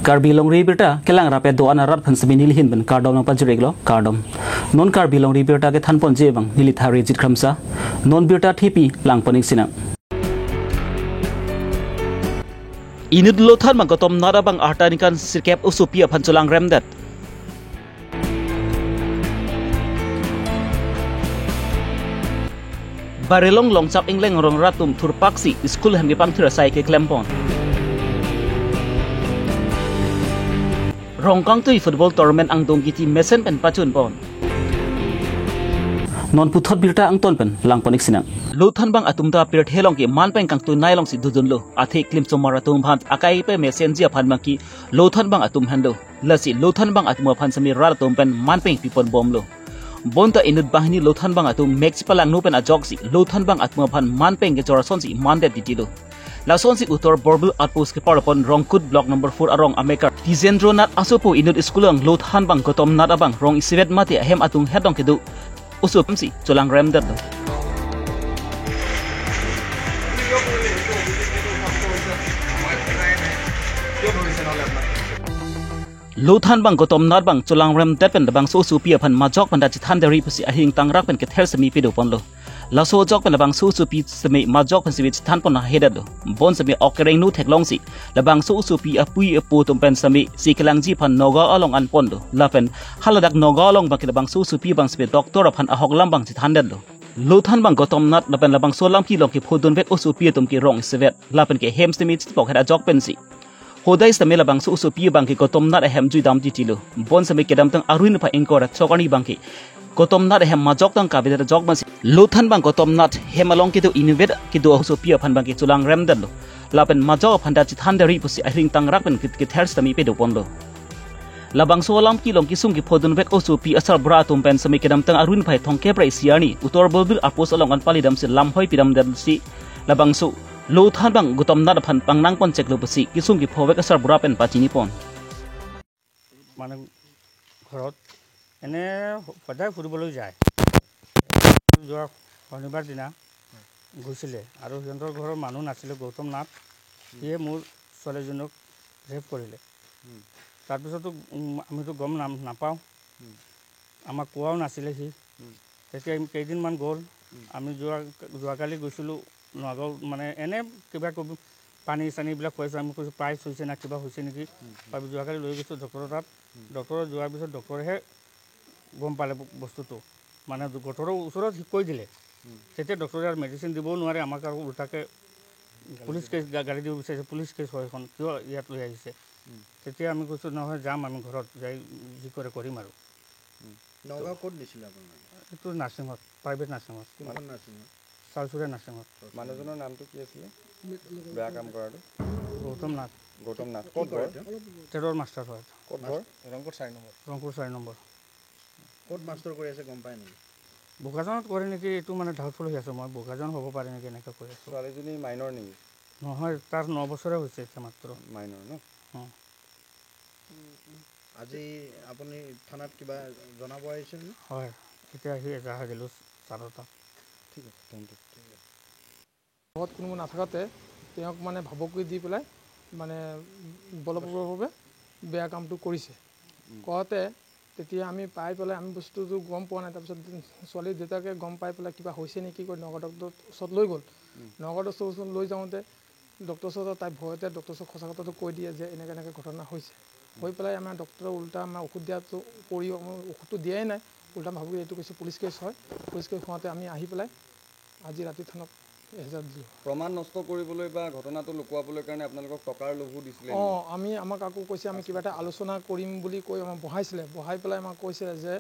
Karbi long ribirta kelang rape do ana rat phansami nil hin ban kardom na pajreglo kardom non karbi long ribirta ke thanpon jebang nilithari jit khamsa non birta thipi langponik sina inid lothan ma gotom narabang artanikan sirkep usupia phanchulang remdat barelong longchap ingleng rong ratum thurpaksi school hemi pangthira sai ke klempon Rongkang tui football tournament ang dong kiti mesen pen pachun pon. Non puthot birta ang ton pen lang ponik sinang. Luthan bang atum ta pirat helong ki man pen kang tu nai long si dudun lo. Athe klim somara tum bhan akai pe mesen jia phan maki luthan bang atum hando. Lasi luthan bang atum phan sami ral tum pen man pen pipon bom lo. Bonta inut bahni luthan bang atum mex palang no pen ajok si luthan bang atum phan man pen ke jorason si man de ditilo. Lason si utor borbul outpost ke parapon rongkut block number 4 arong amekar tizendro nat asopo inut iskulang lot han bang gotom nat abang rong isivet mati hem atung hedong kedu usupm si cholang remdat lot han bang gotom nat bang cholang remdat pen bang so supia phan majok panda chithan dari pasi ahing tangrak pen ke thel semi pido pon lo Laso jok pen labang su pi semi majok pen siwit than pon hedat lo bon semi okereng nu theklong si labang su pi apui apu tum pen semi si kelang ji phan noga along an pon lo lapen haladak noga along bang labang su pi bang semi doctor phan ahok lam bang chithan dat lo luthan bang gotom nat lapen labang so lam ki long ki phodun vet usu pi tum ki rong sivet lapen ke hem semi chipok heda jok pen si hodai semi labang su pi bang ki gotom nat hem jui dam ti tilo bon semi kedam tang aruin pha engkora chokani bang ki gotom nat hem majok tang kabida jok bang luthan bang gotom nat hem along ki to invet ki do so pia phan bang ki chulang rem dan lo lapen majok phan da chi than dari pusi ahring tang rak pen ki thers tami pe do pon lo labang so lam ki long ki sum ki phodun vet osu pi asar bra tum pen sami kedam tang arun phai thongke prai siani utor bolbil apos along an pali dam se lam hoi piram dan si labang so luthan bang gotom nat phan pangnang pon chek lo pusi ki sum ki phowek asar bra pen pachini pon মানে ঘৰত এনে সদায় ফুৰিবলৈ যায় যোৱা শনিবাৰ দিনা গৈছিলে আৰু সিহঁতৰ ঘৰৰ মানুহ নাছিলে গৌতম নাথ সিয়ে মোৰ ছোৱালীজনক ৰেপ কৰিলে তাৰপিছতো আমিতো গম নাপাওঁ আমাক কোৱাও নাছিলে সি তেতিয়া কেইদিনমান গ'ল আমি যোৱাকালি গৈছিলোঁ নগাঁও মানে এনে কিবা পানী চানীবিলাক খুৱাইছোঁ আমি কৈছোঁ প্ৰাইচ হৈছে না কিবা হৈছে নেকি আমি যোৱাকালি লৈ গৈছোঁ ডক্টৰৰ তাত ডক্টৰত যোৱাৰ পিছত ডক্টৰেহে গম পালে বস্তুটো মানে ডক্টৰৰ ওচৰত কৈ দিলে তেতিয়া ডক্টৰে আৰু মেডিচিন দিবও নোৱাৰে আমাক আৰু উল্টাকৈ পুলিচ কেছ গাড়ী দিব বিচাৰিছে পুলিচ কেছ হয় এখন কিয় ইয়াত লৈ আহিছে তেতিয়া আমি কৈছোঁ নহয় যাম আমি ঘৰত যাই যি কৰে কৰিম আৰু নগাঁও ক'ত দিছিলে আপোনাৰ এইটো নাৰ্ছিঙত প্ৰাইভেট নাৰ্ছিঙত কিমান নাৰ্ছিঙত চালচুৰীয়া নাৰ্ছিঙত মানুহজনৰ নামটো কি আছিলে বেয়া কাম কৰাটো গৌতম নাথ ক'ত ঘৰ টেৰৰ মাষ্টাৰ হয় ক'ত ঘৰ ৰংপুৰ 4 নম্বৰ ক'ত মাষ্টাৰ কৰি আছে গম পায় নেকি বোকাজানত কৰে নেকি এইটো মানে ডাউটফুল হৈ আছে মই বোকাজান হ'ব পাৰে নেকি এনেকৈ কৈ আছোঁ ছোৱালীজনী মাইনৰ নেকি নহয় তাৰ 9 বছৰে হৈছে এতিয়া মাত্ৰ মাইনৰ ন আজি আপুনি থানাত কিবা জনাব আহিছিল নে হয় এতিয়া আহি এজাহাৰ গ'লোঁ ছাৰৰ তাত ঠিক আছে থেংক ইউ ঘৰত কোনো নাথাকোঁতে তেওঁক মানে ভাবুকি দি পেলাই মানে বলপূৰ্বকভাৱে বেয়া কামটো কৰিছে কওঁতে তেতিয়া আমি পাই পেলাই আমি বস্তুটো গম পোৱা নাই তাৰপিছত ছোৱালীৰ দেউতাকে গম পাই পেলাই কিবা হৈছে নেকি কৈ নগাঁও ডক্টৰৰ ওচৰত লৈ গ'ল নগাঁও ডক্টৰৰ ওচৰত লৈ যাওঁতে ডক্টৰৰ ওচৰত তাই ভয়তে ডক্টৰৰ ওচৰত সঁচা কথাটো কৈ দিয়ে যে এনেকৈ ঘটনা হৈছে হৈ পেলাই আমাৰ ডক্টৰে উল্টা আমাৰ ঔষধ দিয়াটো কৰিও আমাৰ ঔষধটো দিয়াই নাই উল্টা ভাবুকি এইটো কৈছে পুলিচ কেছ হয় পুলিচ কেছ হওঁতে আমি আহি পেলাই আজি ৰাতি থানাত এহেজাৰ দিলোঁ প্ৰমাণ নষ্ট কৰিবলৈ বা ঘটনাটো লুকুৱাবলৈ কাৰণে আপোনালোকক টকাৰ লোভো দিছিলে আমাক আকৌ কৈছে আমি কিবা এটা আলোচনা কৰিম বুলি কৈ আমাক বহাই পেলাই আমাক কৈছে যে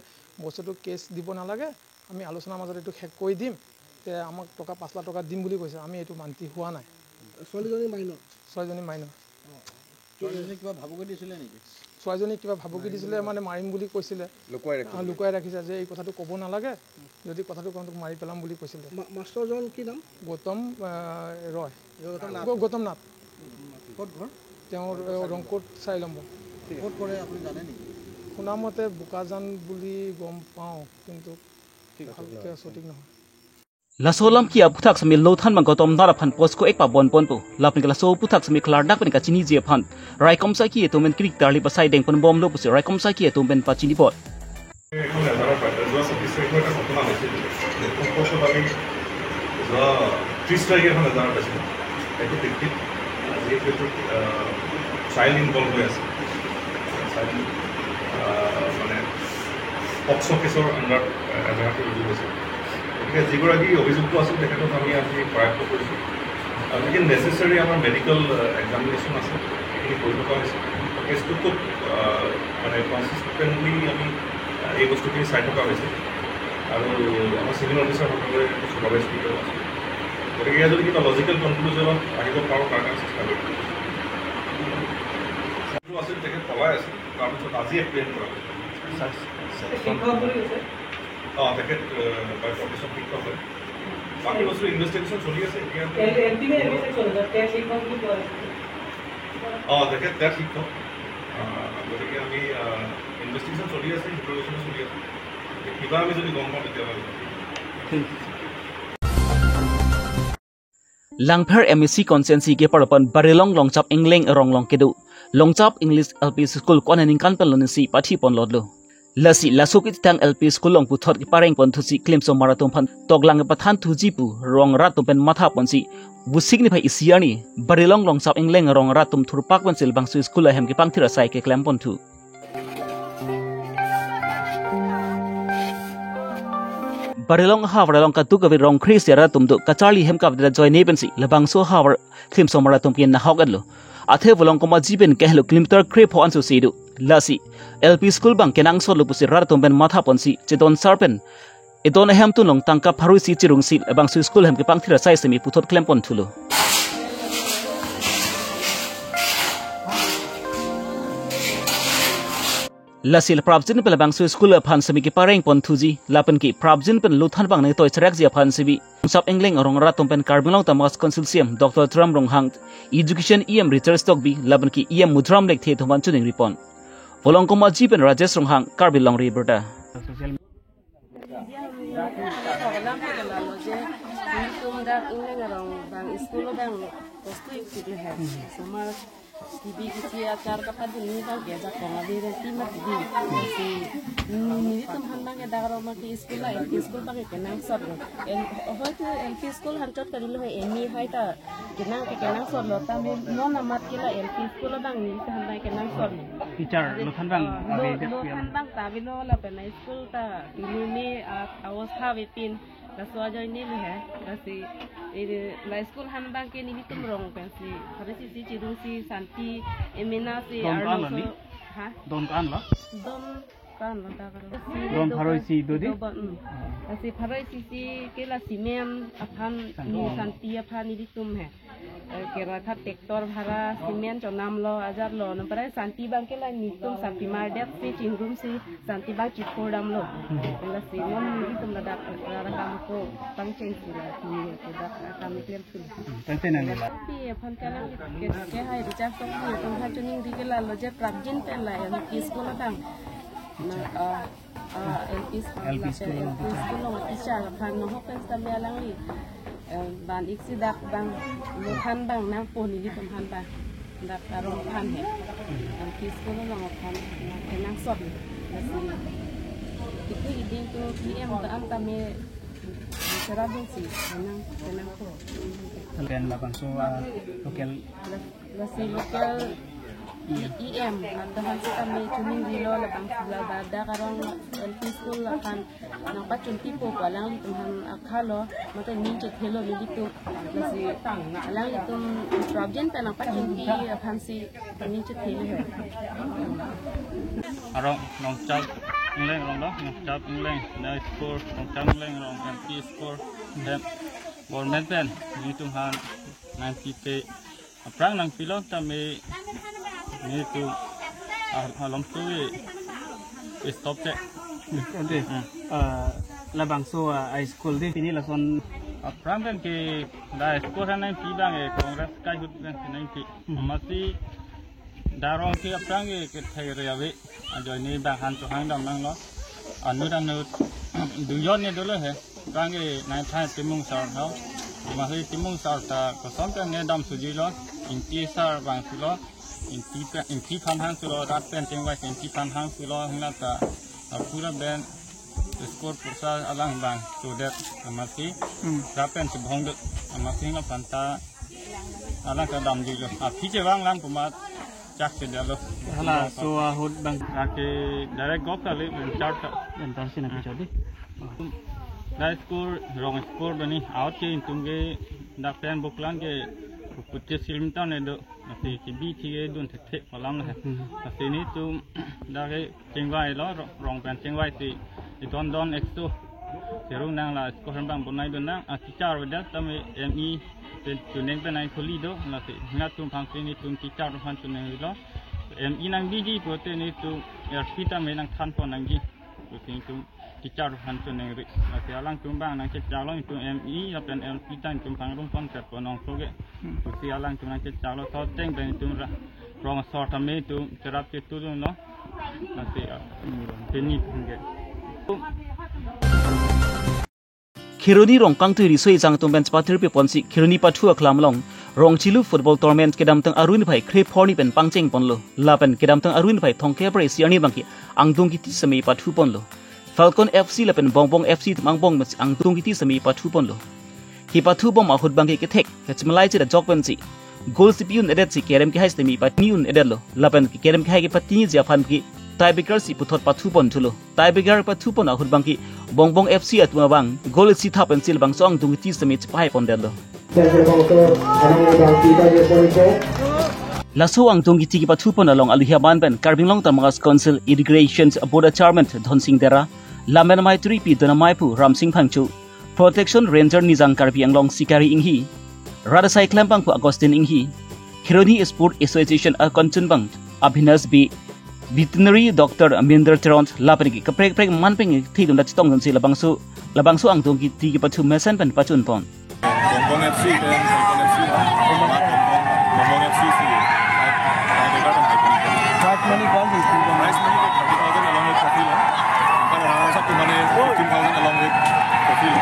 বস্তুটো কেছ দিব নালাগে আমি আলোচনাৰ মাজত এইটো শেষ কৰি দিম তে আমাক টকা 5 লাখ টকা দিম বুলি কৈছে আমি এইটো মান্তি হোৱা নাই ছোৱালীজনী মাইনৰ কিবা ভাবুকি দিছিলে নেকি ছোৱালীজনী কিবা ভাবুকি দিছিলে মানে মাৰিম বুলি কৈছিলে লুকুৱাই ৰাখিছে যে এই কথাটো ক'ব নালাগে যদি কথাটো কওঁ মাৰি পেলাম বুলি কৈছিলে মাষ্টৰজন কি নাম গৌতম নাথ ক'ত ঘৰ তেওঁৰ ৰংপুৰ 4 নম্বৰ ক'ত কৰে আপুনি জানে নেকি শুনামতে বোকাজান বুলি গম পাওঁ কিন্তু ভালকৈ সঠিক নহয় Lasolam kia putak sami lothan bang gotom nara phan post ko ek pa bon pon pu lapni la so putak sami klardak pen ka chini je phan rai kom sa ki to men krik tarli pasai deng pon bom lo pu rai kom sa ki to men pa chini pot child involved with POCSO কেছৰ under এজাহাৰটো ৰুজু হৈছে গতিকে যিগৰাকী অভিযুক্ত আছিল তেখেতক আমি আজি প্ৰয়াস কৰিছোঁ আৰু গতিকে নেচেচাৰী আমাৰ মেডিকেল এক্সামিনেশ্যন আছে সেইখিনি কৰি থকা হৈছে কেছটো খুব মানে কনচিষ্টেণ্টলি আমি এই বস্তুখিনি চাই থকা হৈছে আৰু আমাৰ চিভিল অফিচাৰসকলে চুপাৰভাইজ কৰি থকা আছে গতিকে ইয়াত যদি কিবা লজিকেল কনক্লুজনত আহিব পাৰোঁ তাৰ কাৰণে চেষ্টা কৰিম আছিল তেখেত পলাই আছিল তাৰপিছত আজি এপ্লেইন কৰা হৈছে তেখেত বাই প্ৰফেশ্যন শিক্ষক হয় বাকী বস্তু ইনভেষ্টিগেশ্যন চলি আছে এতিয়া তেখেত তাৰ শিক্ষক গতিকে আমি ইনভেষ্টিগেশ্যন চলি আছে ইণ্টাৰভিউশ্যনো চলি আছে কিবা আমি যদি গম পাওঁ তেতিয়াহ'লে Langpher MSc Consensi ke parapan Barilong Longchap Engleng Ronglong kedu Longchap English LP School konaning kan pelon si pathi pon lodlo lasi lasukit tang LP School long puthot ki pareng pon thusi claim so marathon phan toglang pathan thuji pu rong rat pen matha pon si bu signify isiani Barilong Longchap Engleng rong rat tum thurpak pon sil bang su school ahem ki pangthira sai ke claim pon thu Barilong Havaralong ka tugawi rong Chris yara tumdu kachali hem kapdra joy nebensi labang so Havar klim so marathon pin na hogadlo athe volong koma jiben kehlo kilometer kre pho ansu sidu lasi LP school bang kenang so lupusi rar tumben matha ponsi chedon sarpen edon hem tu long tangka pharui si chirung si labang su school hem ke pangthira sai semi puthot klem pon thulo Lasil Prabjin pel bang su school phan semi ki pareng pon thuji lapen ki Prabjin pen luthan bang ne toy chrak ji phan sibi sap engleng rong ra tom pen karbinglong tamas consortium Dr. Tram Ronghang education EM Richard Stock bi lapen ki EM Mudram lek the thoman chuning ripon volong koma ji pen Rajesh Ronghang karbilong ri berda Tibi kisi acar kapan ini tau biasa kalau dia timah tibi si ini tuh handang ya dagar rumah di sekolah LP school pakai kenang sor oh itu LP school hancur tadi loh ini hai ta kenang sor loh tapi non amat kila LP school bang ini tuh handang kenang sor teacher luthan bang luthan bang tapi lo lah pernah school ta ini awas hawipin Kaso aja ini nih ya, kasi ini la school handang ke ini tuh merong kasi, hari si cidung si Santi, Emina si Arnold, ha? Don kan lah? Don kan lah tak kalau. Don paroi si dodi? Kasi paroi si kela simen apan ini Santi apan ini tuh ya. Kira था tractor भरा cement जो नाम लो आजार लो number शांति bank के line नितुम शांति मार्डेट से चिंगुम से शांति bank चिटकोर डाम लो मतलब cement नहीं तुम लड़ा काम को पंचेंग सिला ये तो काम क्लियर फिल तंते नहीं ला भी अपन क्या नाम के है रिचार्ज तो ये तुम था चुनिंग दिखे ला लो जब प्राप्तिन पे ला ये किसको लगा LP school lo teacher kan no hopen sambil langi ban iksi dak bang luthan bang nang poni di tempat bang dak tarong pan he LP school lo ngopan kenang sot nasi itu iding tu PM am kami serabung si kenang ko dan labang so lokal lokal EM ada hasil kami cumi dilo labang sebelah dada karang LP school akan nampak cunti po palang tuhan akalo mata ni cek hello ni itu masih alang itu problem tak nampak cunti akan si ni cek hello arong nongcap engleng rong dah nongcap engleng dari skor nongcap engleng rong LP skor dan government pen ni tuhan nanti pe aprang nang pilot kami ni tu along tu stop cek Oke. Labang so high school di sini lason aprang kan ke dah skor kan nang pidang ke kongres kai hut kan nang ki masih darong ke aprang ke thai reawe ajo ni bang han tu hang dam nang lo anu dan nu duyon ni dulu he gange nai thai timung sar hau ma hi timung sar ta ko som ta ne dam su ji lo in ti sar bang su lo in ti pham hang su lo rat pen teng wai in ti pham hang su lo hna ta pura ben skor pursa alang bang so that amati rat pen si bhong de amati na panta alang ka dam ji lo a phi che wang lang puma chắc sẽ được hala so hot bang cái direct gop ta le chart ta entar sina pichot di High school, wrong school bani out ke tunge da plan buklan ke kutte silmta ne do ase ki bi thi dun the palam la ase ni tu da ke chengwai lo wrong plan chengwai si don exto seru nang la school bang bunai don nang a teacher with that tame me tu neng benai kholi do la se nga tum phang ni tum teacher phan tu neng lo me nang bi ji pote ni tu er pita me nang than pon nang ji tu tu teacher han tu neng ri la se alang tum bang nang teacher lo tu me la pen pita tum phang rum pon kat pon ong so ge tu si alang tum nang teacher lo so teng ben tum ra rong sort ame tu terap ke tu lo la se peni ge Khironi rong kang tu risoi jang tum ben pathir pe ponsi khironi pathu aklam long rong chilu football tournament kedam tang arun bhai khre phorni pen pangcheng ponlo lapen kedam tang arun bhai thongke pre siani bangki angdung ki ti sami pathu ponlo Falcon FC lapen bongbong FC mangbong mas angdung ki ti sami pathu ponlo hi pathu bom ahut bangki ke thek kachmalai chi da jok pensi goal sipiun edet si kerem ki hais temi patniun edelo lapen ki kerem ki hai ki patni ja fan ki tiebreaker si puthot pathu pon thulo tiebreaker pathu pon ahut bangki bongbong FC atma bang goal si tha pencil bang song dung ti sami pai pon delo laso ang dung ti ki pathu pon along alihia ban ben Karbing Long Tamangas Council Irrigations Board Chairman Dhon Singh Dera Lamen Mai 3P Donamai Pu Ram Singh Phangchu Protection Ranger Nizang Karbi Anglong Sikari Inghi Radasai Klempang Pu Agustin Inghi Khironi Sport Association Akontun Bang Abhinas B Veterinary Doctor Minder Teront Lapani kaprek prek manpeng thi dum da chitong dum si labangsu ang dong ki ti ki pathu mesen pen pachun pon Bongbong FC dan Falcon FC Bongbong FC si prize money kau ni prize money 30,000 along with trophy lo para orang satu mana 15,000 along with trophy lo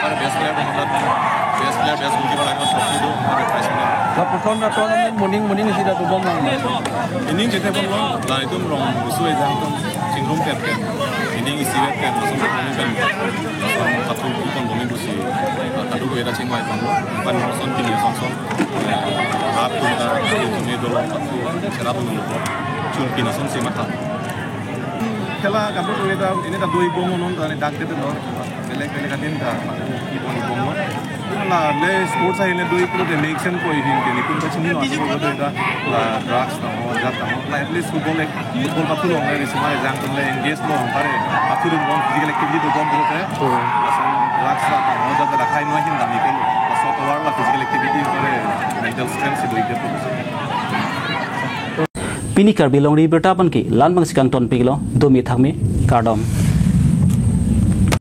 para best player best goalkeeper lain trophy do ada prize money Lapukan tournament morning isi dah tu bom lang. ini kita bom lo lah itu rong usul yang tu singrum captain ini isi captain langsung bom kan langsung satu kupon bom busi tadu beda cingwai bom lo kan langsung kini langsung aku dah ini dulu cerah bom lo cuma kini langsung si mata kalau kamu tu ini dah dua bom non dah dak itu lo belak katin dah bom lo lah le sports ini dua itu deh mixen kau ini pun macam ni orang tu dah lah drugs tahu jat tahu lah at least football patu long ni semua yang tu le engage lo hambare patu long physical activity tu bom boleh drugs tahu jat dah khai macam ni kan so tu orang lah physical activity boleh mental strength itu itu Pini Karbing Long ri bertapan ki lan bang sikang ton piglo domi thangme kardom